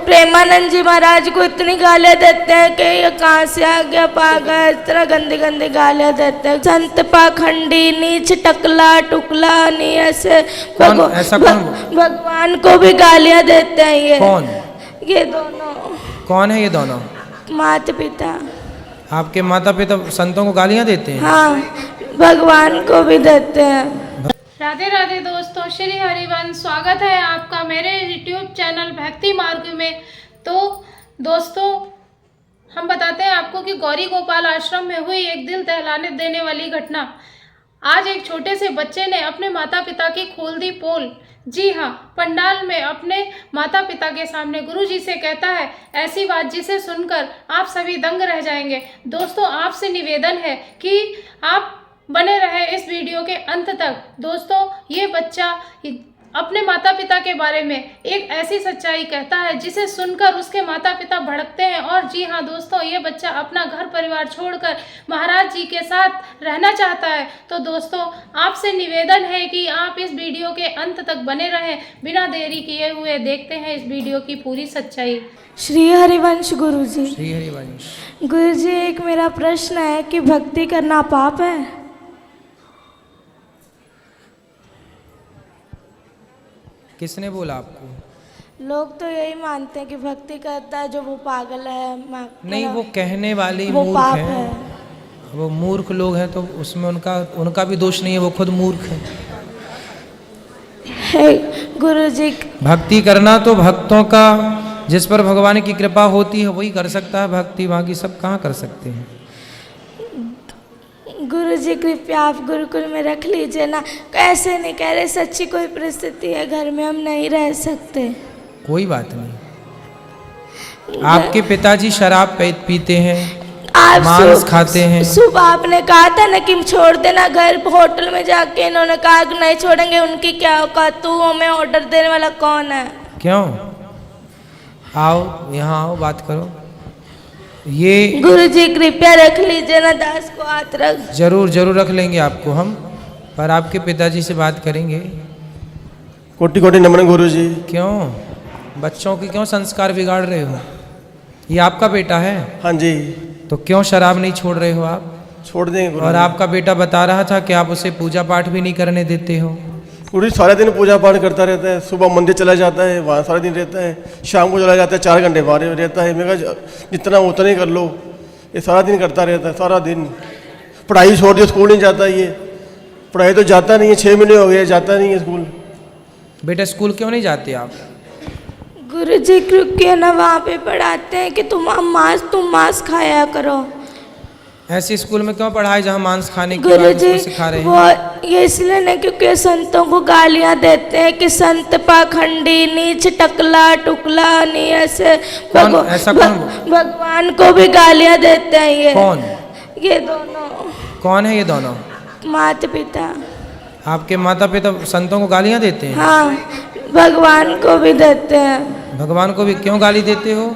प्रेमानंद जी महाराज को इतनी गालियां देते हैं कि ये कहाँ से आ गया पागल, इस तरह गंदी गंदी गालियां देते हैं। संत पाखंडी, नीच, टकला टुकला, नहीं ऐसे भगवान को भी गालियां देते हैं। ये कौन? ये दोनों। कौन है ये दोनों? माता पिता। आपके माता पिता संतों को गालियां देते हैं? हाँ, भगवान को भी देते हैं। राधे राधे दोस्तों, श्री हरिवंश। स्वागत है आपका मेरे यूट्यूब चैनल भक्ति मार्ग में। तो दोस्तों, हम बताते हैं आपको कि गौरी गोपाल आश्रम में हुई एक दिल दहलाने देने वाली घटना। आज एक छोटे से बच्चे ने अपने माता पिता की खोल दी पोल। जी हाँ, पंडाल में अपने माता पिता के सामने गुरुजी से कहता है ऐसी बात जिसे सुनकर आप सभी दंग रह जाएंगे। दोस्तों, आपसे निवेदन है कि आप बने रहे इस वीडियो के अंत तक। दोस्तों, ये बच्चा अपने माता पिता के बारे में एक ऐसी सच्चाई कहता है जिसे सुनकर उसके माता पिता भड़कते हैं। और जी हाँ दोस्तों, ये बच्चा अपना घर परिवार छोड़कर महाराज जी के साथ रहना चाहता है। तो दोस्तों, आपसे निवेदन है कि आप इस वीडियो के अंत तक बने रहें। बिना देरी किए हुए देखते हैं इस वीडियो की पूरी सच्चाई। श्री हरिवंश गुरुजी। श्री हरिवंश। गुरुजी, एक मेरा प्रश्न है कि भक्ति करना पाप है? किसने बोला आपको? लोग तो यही मानते हैं कि भक्ति करता है जो वो पागल है। नहीं, वो कहने वाले वो मूर्ख पाप हैं। है। वो मूर्ख लोग हैं तो उसमें उनका भी दोष नहीं है, वो खुद मूर्ख है। गुरुजी, भक्ति करना तो भक्तों का, जिस पर भगवान की कृपा होती है वही कर सकता है भक्ति, बाकी सब कहाँ कर सकते हैं। गुरुजी कृपया आप गुरुकुल में रख लीजिए ना। ऐसे नहीं कह रहे, सच्ची कोई परिस्थिति है, घर में हम नहीं रह सकते। कोई बात नहीं। आपके पिताजी शराब पीते हैं, मांस खाते हैं। सुबह आपने कहा था ना कि छोड़ देना घर, होटल में जाके इन्होंने कहा कि नहीं छोड़ेंगे। उनकी क्या औकात, तू हमें ऑर्डर देने वाला कौन है? क्यों? आओ यहाँ आओ, बात करो। ये गुरुजी कृपया रख लीजिए ना, दास को हाथ रख। जरूर जरूर रख लेंगे आपको हम, पर आपके पिताजी से बात करेंगे। कोटि कोटि नमन गुरुजी। क्यों बच्चों के क्यों संस्कार बिगाड़ रहे हो? ये आपका बेटा है? हाँ जी। तो क्यों शराब नहीं छोड़ रहे हो आप? छोड़ देंगे। और आपका बेटा बता रहा था कि आप उसे पूजा पाठ भी नहीं करने देते हो। गुरुजी सारा दिन पूजा पाठ करता रहता है। सुबह मंदिर चला जाता है, वहाँ सारा दिन रहता है। शाम को चला जाता है, 4 घंटे बाहर रहता है। मैं कहा जितना उतना ही कर लो। ये सारा दिन करता रहता है, सारा दिन। पढ़ाई छोड़ दी, स्कूल नहीं जाता ये। पढ़ाई तो जाता नहीं है, 6 महीने हो गए जाता नहीं है स्कूल। बेटा स्कूल क्यों नहीं जाते आप? गुरुजी क्योंकि ना वहाँ पे पढ़ाते हैं कि तुम मांस खाया करो। ऐसे स्कूल में क्यों पढ़ाए जहाँ मांस खाने की गुरुजी सिखा रहे हैं? वो ये इसलिए नहीं क्योंकि संतों को गालियाँ देते हैं कि संत पाखंडी, नीच, टकला टुकला, नहीं ऐसे भगवान को भी गालियाँ देते हैं। ये कौन? ये दोनों। कौन है ये दोनों? माता पिता। आपके माता पिता संतों को गालियाँ देते हैं? हाँ, भगवान को भी देते हैं। भगवान को भी क्यों गाली देते हो?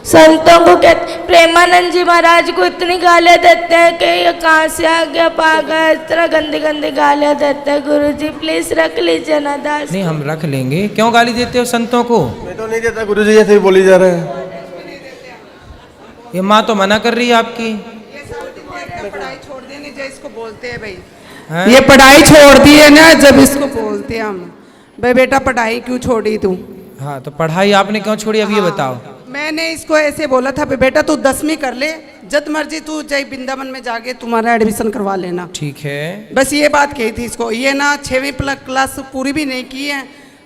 संतों को कहते, प्रेमानंद जी महाराज को इतनी गालियां देते हैं कि ये कहाँ से आ गया पागल, इस तरह गंदी गंदी गालियां देते हैं। गुरुजी प्लीज रख लीजिए ना दास। नहीं, हम रख लेंगे। क्यों गाली देते हो संतों को? मैं तो नहीं देता गुरुजी, ऐसे ही बोली जा रहा है। ये माँ तो मना कर रही है आपकी। पढ़ाई छोड़ देनी जो इसको बोलते हैं भाई, ये पढ़ाई छोड़ दी है ना, जब इसको बोलते हैं हम भाई बेटा पढ़ाई क्यों छोड़ी तू? हाँ, तो पढ़ाई आपने क्यों छोड़ी अब ये बताओ। मैंने इसको ऐसे बोला था बेटा तू 10वीं कर ले, जब मर्जी तू जय वृंदावन में जाके तुम्हारा एडमिशन करवा लेना। ठीक है, बस ये बात कही थी इसको। ये ना 6वीं क्लास पूरी भी नहीं की है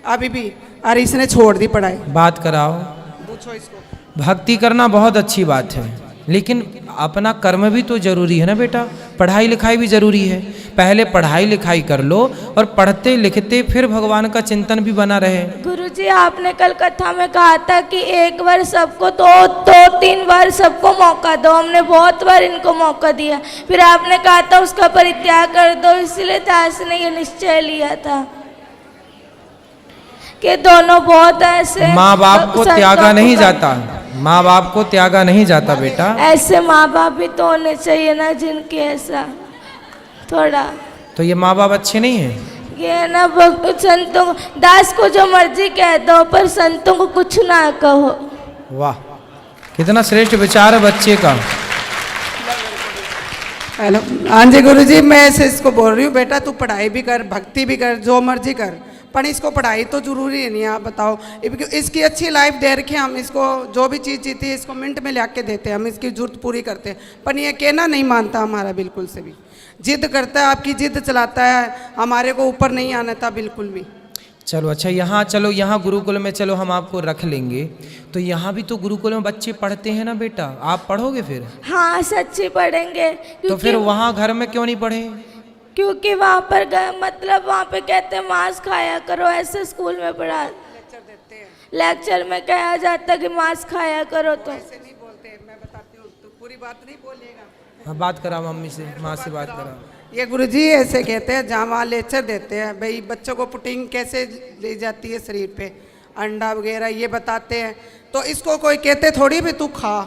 अभी भी, और इसने छोड़ दी पढ़ाई। बात कराओ, पूछो इसको। भक्ति करना बहुत अच्छी बात है, लेकिन अपना कर्म भी तो जरूरी है ना बेटा। पढ़ाई लिखाई भी जरूरी है। पहले पढ़ाई लिखाई कर लो और पढ़ते लिखते फिर भगवान का चिंतन भी बना रहे। गुरुजी आपने कल कथा में कहा था कि एक बार सबको दो 3 बार सबको मौका दो। हमने बहुत बार इनको मौका दिया, फिर आपने कहा था उसका परित्याग कर दो। इसलिए दास ने ये निश्चय लिया था कि दोनों बहुत ऐसे। माँ बाप को त्यागा नहीं जाता, माँ बाप को त्यागा नहीं जाता बेटा। ऐसे माँ बाप भी तो होने चाहिए ना जिनके ऐसा थोड़ा। तो ये माँ बाप अच्छे नहीं हैं? ये ना संतों दास को जो मर्जी कह दो, पर संतों को कुछ ना कहो। वाह, कितना श्रेष्ठ विचार है बच्चे का। हेलो, हाँ जी गुरुजी, मैं ऐसे इसको बोल रही हूँ, बेटा तू पढ़ाई भी कर, भक्ति भी कर, जो मर्जी कर, पर इसको पढ़ाई तो जरूरी है नहीं। आप बताओ, इसकी अच्छी लाइफ दे रखी है, हम इसको जो भी चीज़ जीती है इसको मिनट में ला के देते हैं, हम इसकी जरूरत पूरी करते हैं, पर ये कहना नहीं मानता हमारा बिल्कुल से भी, जिद करता है, आपकी जिद चलाता है, हमारे को ऊपर नहीं आना था बिल्कुल भी। चलो अच्छा, यहाँ चलो, यहाँ गुरुकुल में चलो हम आपको रख लेंगे। तो यहाँ भी तो गुरुकुल में बच्चे पढ़ते हैं ना बेटा, आप पढ़ोगे फिर? हाँ सच्ची पढ़ेंगे। तो फिर वहाँ घर में क्यों नहीं पढ़े? क्योंकि वहाँ पर मतलब वहाँ पे कहते हैं मांस खाया करो, ऐसे स्कूल में पढ़ा लेक्चर में कहा जाता कि मांस खाया करो। तो ऐसे नहीं बोलते, मैं बताती हूँ, तो पूरी बात नहीं बोलिएगा। हाँ, बात करा मम्मी से, माँ से बात करा। ये गुरुजी ऐसे कहते हैं, जहाँ वहाँ लेक्चर देते हैं भाई बच्चों को प्रोटीन कैसे ली जाती है शरीर पे, अंडा वगैरह ये बताते हैं। तो इसको कोई कहते थोड़ी भी तू खा,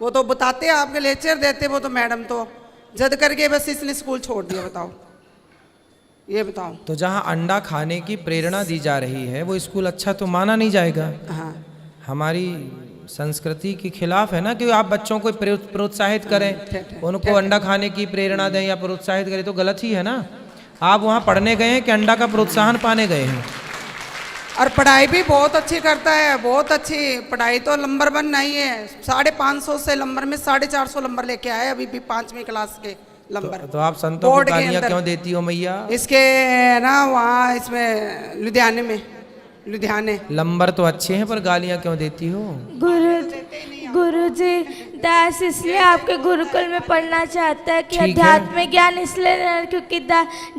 वो तो बताते हैं, आपके लेक्चर देते वो तो मैडम तो जद करके बस इसने स्कूल छोड़ दिया। बताओ, ये बताओ। तो जहाँ अंडा खाने की प्रेरणा दी जा रही है वो स्कूल अच्छा तो माना नहीं जाएगा। हाँ, हमारी संस्कृति के खिलाफ है ना कि आप बच्चों को प्रोत्साहित करें, उनको अंडा खाने की प्रेरणा दें या प्रोत्साहित करें, तो गलत ही है ना। आप वहाँ पढ़ने गए हैं कि अंडा का प्रोत्साहन पाने गए हैं? और पढ़ाई भी बहुत अच्छी करता है, बहुत अच्छी पढ़ाई, तो नंबर 1 नहीं है, 550 से नंबर में 450 नंबर लेके आए अभी भी 5वीं क्लास के नंबर। तो आप संतों को गालियाँ क्यों देती हो मैया? इसके ना वहाँ इसमें लुधियाने में, लुधियाने नंबर तो अच्छे हैं पर गालियाँ क्यों देती हो? गुरुजी दास इसलिए आपके गुरुकुल में पढ़ना चाहता है कि ठीक है। अध्यात्म ज्ञान इसलिए नहीं, क्योंकि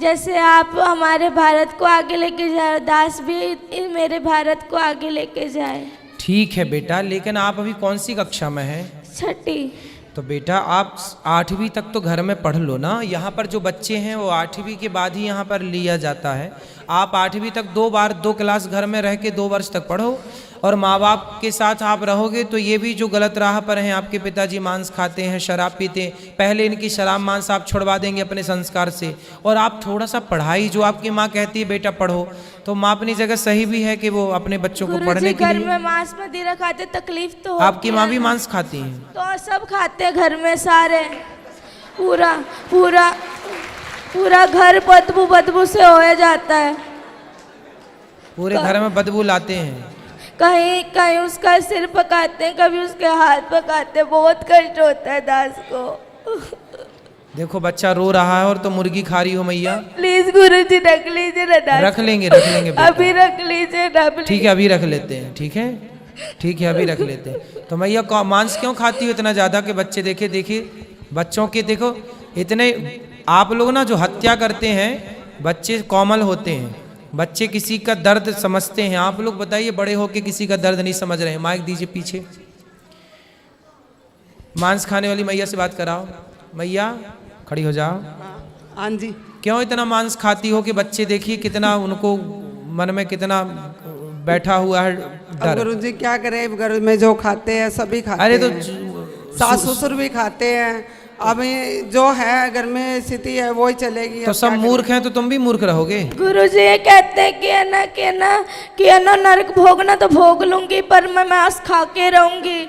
जैसे आप हमारे भारत को आगे लेके जाए, दास भी मेरे भारत को आगे लेके जाए। ठीक है बेटा, लेकिन आप अभी कौन सी कक्षा में हैं? 6ठी। तो बेटा आप 8वीं तक तो घर में पढ़ लो ना। यहाँ पर जो बच्चे हैं वो 8वीं के बाद ही यहाँ पर लिया जाता है। आप 8वीं तक 2 क्लास घर में रह के 2 वर्ष तक पढ़ो, और माँ बाप के साथ आप रहोगे तो ये भी जो गलत राह पर हैं, आपके पिताजी मांस खाते हैं, शराब पीते हैं, पहले इनकी शराब मांस आप छुड़वा देंगे अपने संस्कार से, और आप थोड़ा सा पढ़ाई, जो आपकी माँ कहती है बेटा पढ़ो, तो माँ अपनी जगह सही भी है कि वो अपने बच्चों को पढ़ने के घर लिए। में मांस मदिरा खाते, तकलीफ तो आपकी माँ भी मांस खाती हैं? तो सब खाते हैं घर में सारे, पूरा पूरा पूरा घर बदबू से हो जाता है। पूरे घर में बदबू लाते हैं? कहीं कहीं उसका सिर पकाते हैं, कभी उसके हाथ पकाते हैं, बहुत कष्ट होता है दास को। देखो बच्चा रो रहा है और तो मुर्गी खा रही हो मैया। प्लीज गुरुजी रख लीजिए ना दास। रख लेंगे बेटा। अभी रख लीजिए ना प्लीज। ठीक है, अभी रख लेते हैं। ठीक है, ठीक है, अभी रख लेते हैं। तो मैया मांस क्यों खाती हो इतना ज़्यादा कि बच्चे देखिए बच्चों के, देखो इतने आप लोग ना जो हत्या करते हैं, बच्चे कोमल होते हैं, बच्चे किसी का दर्द समझते हैं। आप लोग बताइए, बड़े होके किसी का दर्द नहीं समझ रहे हैं। माइक दीजिए पीछे। मांस खाने वाली मैया से बात कराओ। मैया खड़ी हो जाओ। हाँ जी। क्यों इतना मांस खाती हो कि बच्चे देखिए कितना उनको मन में कितना बैठा हुआ है डर। गुरुजी क्या करें, घर में जो खाते हैं सभी खाते अरे तो हैं, सास ससुर भी खाते हैं, अभी जो है घर में स्थिति है वो ही चलेगी। तो सब मूर्ख हैं तो तुम भी मूर्ख रहोगे। गुरुजी ये कहते हैं कि है ना नरक भोगना तो भोग लूंगी, पर मैं मांस खा के रहूंगी।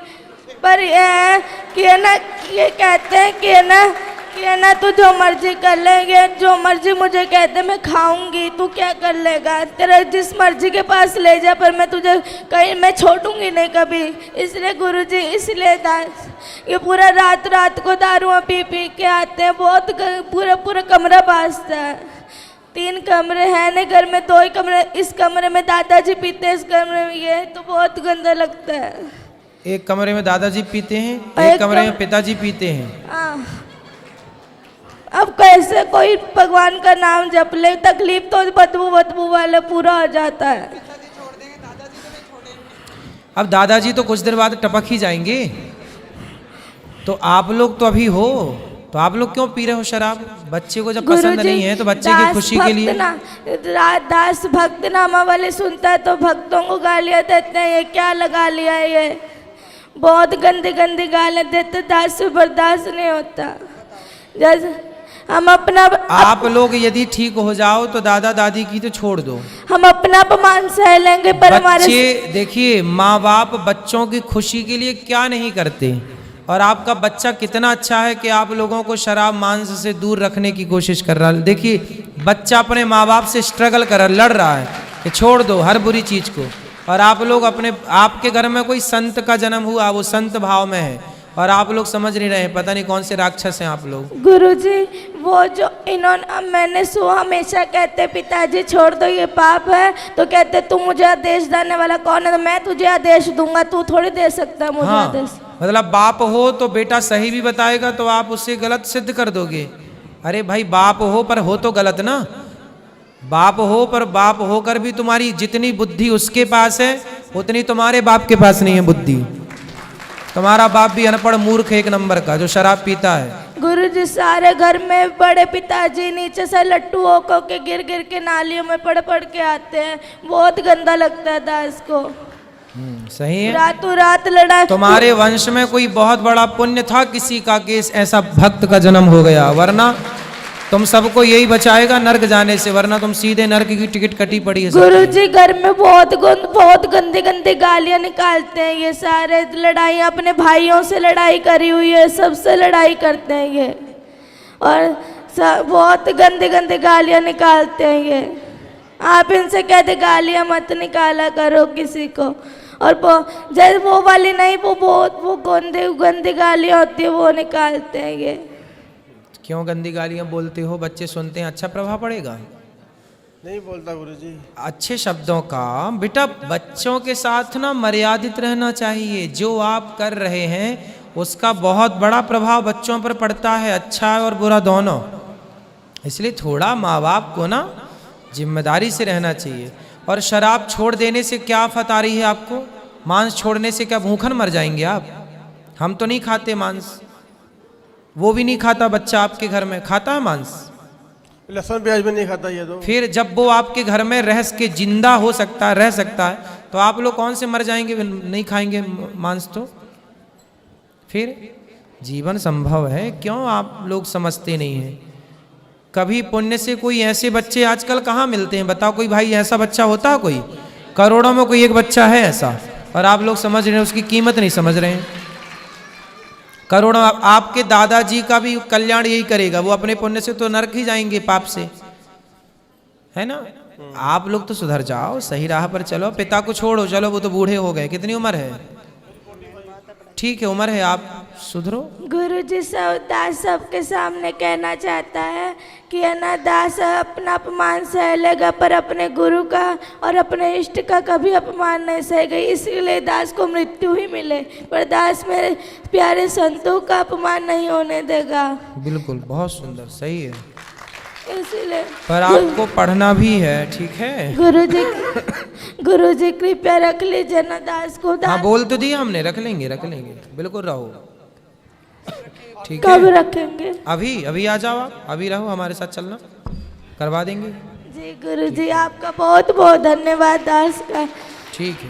पर ये कि है ना, ये कहते हैं कि है ना तू जो मर्जी कर लेंगे, जो मर्जी मुझे कहते मैं खाऊंगी, तू क्या कर लेगा, तेरा जिस मर्जी के पास ले जा, पर मैं तुझे कहीं मैं छोड़ूंगी नहीं कभी। इसलिए गुरुजी, इसलिए दास ये पूरा रात को दारुआं पी के आते हैं, बहुत पूरा कमरा बाजता है। 3 कमरे हैं ना घर में, 2 ही कमरे, इस कमरे में दादाजी पीते हैं, इस कमरे में ये, तो बहुत गंदा लगता है। एक कमरे में दादाजी पीते हैं, एक कमरे में पिताजी पीते हैं। अब कैसे कोई भगवान का नाम जप ले, तकलीफ तो बदबू वाले पूरा हो जाता है। अब दादाजी तो कुछ देर बाद टपक ही जाएंगे। तो आप लोग तो अभी हो, तो आप लोग क्यों पी रहे हो शराब? बच्चे को जब पसंद नहीं है तो बच्चे की खुशी के लिए। दास भक्त नामा वाले सुनता है तो भक्तों को गालियां देते हैं, ये क्या लगा लिया है, ये बहुत गंदी गालियां देते, दास से बर्दाश्त नहीं होता। हम अपना आप लोग यदि ठीक हो जाओ तो दादा दादी की तो छोड़ दो, हम अपना अपमान सह लेंगे पर हमारे बच्चे देखिए माँ बाप बच्चों की खुशी के लिए क्या नहीं करते। और आपका बच्चा कितना अच्छा है कि आप लोगों को शराब मांस से दूर रखने की कोशिश कर रहा है। देखिए बच्चा अपने माँ बाप से स्ट्रगल कर लड़ रहा है कि छोड़ दो हर बुरी चीज़ को, और आप लोग आपके घर में कोई संत का जन्म हुआ, वो संत भाव में है, और आप लोग समझ नहीं रहे, पता नहीं कौन से राक्षस हैं आप लोग। गुरुजी वो जो इन्होंने मैंने सुना हमेशा कहते पिताजी छोड़ दो ये पाप है, तो कहते तू मुझे आदेश देने वाला कौन है, तो मैं तुझे आदेश दूंगा, तू थोड़ी दे सकता है मुझे आदेश। मतलब बाप हो तो बेटा सही भी बताएगा तो आप उससे गलत सिद्ध कर दोगे। अरे भाई बाप हो पर हो तो गलत ना, बाप हो पर बाप होकर भी तुम्हारी जितनी बुद्धि उसके पास है उतनी तुम्हारे बाप के पास नहीं है बुद्धि। तुम्हारा बाप भी अनपढ़ मूर्ख एक नंबर का जो शराब पीता है। गुरुजी सारे घर में बड़े पिताजी नीचे से लट्टू होकर के गिर गिर के नालियों में पड़ पड़ के आते हैं, बहुत गंदा लगता है दास को। सही है, रातों रात लड़ाई। तुम्हारे वंश में कोई बहुत बड़ा पुण्य था किसी का कि ऐसा भक्त का जन्म हो गया, वरना तुम सबको यही बचाएगा नर्क जाने से, वरना तुम सीधे नर्क की टिकट कटी पड़ी है। गुरुजी घर में बहुत गंदी गंदी गालियां निकालते हैं ये सारे, लड़ाई अपने भाइयों से लड़ाई करी हुई है, सबसे लड़ाई करते हैं ये, और बहुत गंदी गंदी गालियां निकालते हैं ये। आप इनसे कहते गालियां मत निकाला करो किसी को, और जैसे वो वाली नहीं, वो गंदी गालियां होती है वो निकालते हैं ये। क्यों गंदी गालियां बोलते हो? बच्चे सुनते हैं, अच्छा प्रभाव पड़ेगा? नहीं बोलता गुरुजी। अच्छे शब्दों का बेटा बच्चों के साथ ना मर्यादित रहना चाहिए। जो आप कर रहे हैं उसका बहुत बड़ा प्रभाव बच्चों पर पड़ता है, अच्छा और बुरा दोनों। इसलिए थोड़ा माँ बाप को ना जिम्मेदारी से रहना चाहिए। और शराब छोड़ देने से क्या आफत आ रही है आपको? मांस छोड़ने से क्या भूखन मर जाएंगे आप? हम तो नहीं खाते मांस, वो भी नहीं खाता बच्चा आपके घर में, खाता है मांस? लहसुन प्याज भी नहीं खाता ये तो। फिर जब वो आपके घर में रह के जिंदा हो सकता है, रह सकता है, तो आप लोग कौन से मर जाएंगे नहीं खाएंगे मांस? तो फिर जीवन संभव है, क्यों आप लोग समझते नहीं हैं? कभी पुण्य से कोई ऐसे बच्चे आजकल कहाँ मिलते हैं बताओ? कोई भाई ऐसा बच्चा होता है कोई? करोड़ों में कोई एक बच्चा है ऐसा, और आप लोग समझ रहे हैं, उसकी कीमत नहीं समझ रहे हैं। करोड़ों आपके दादाजी का भी कल्याण यही करेगा, वो अपने पुण्य से तो नरक ही जाएंगे पाप से, है ना? आप लोग तो सुधर जाओ, सही राह पर चलो। पिता को छोड़ो, चलो वो तो बूढ़े हो गए, कितनी उम्र है? ठीक है उम्र है, आप सुधरो। गुरुजी दास सबके सामने कहना चाहता है कि है ना, दास अपना अपमान सह लेगा पर अपने गुरु का और अपने इष्ट का कभी अपमान नहीं सहेगा, इसलिए दास को मृत्यु ही मिले, पर दास मेरे प्यारे संतों का अपमान नहीं होने देगा। बिल्कुल, बहुत सुंदर, सही है, इसलिए पर आपको पढ़ना भी है, ठीक है? गुरुजी कृपया रख लीजिए ना दास को। हाँ बोल तो दिया हमने, रख लेंगे बिल्कुल, रहो। ठीक कब है, रखेंगे? अभी आ जाओ आप, अभी रहो, हमारे साथ चलना, करवा देंगे। जी गुरुजी, आपका बहुत बहुत धन्यवाद दास का। ठीक है।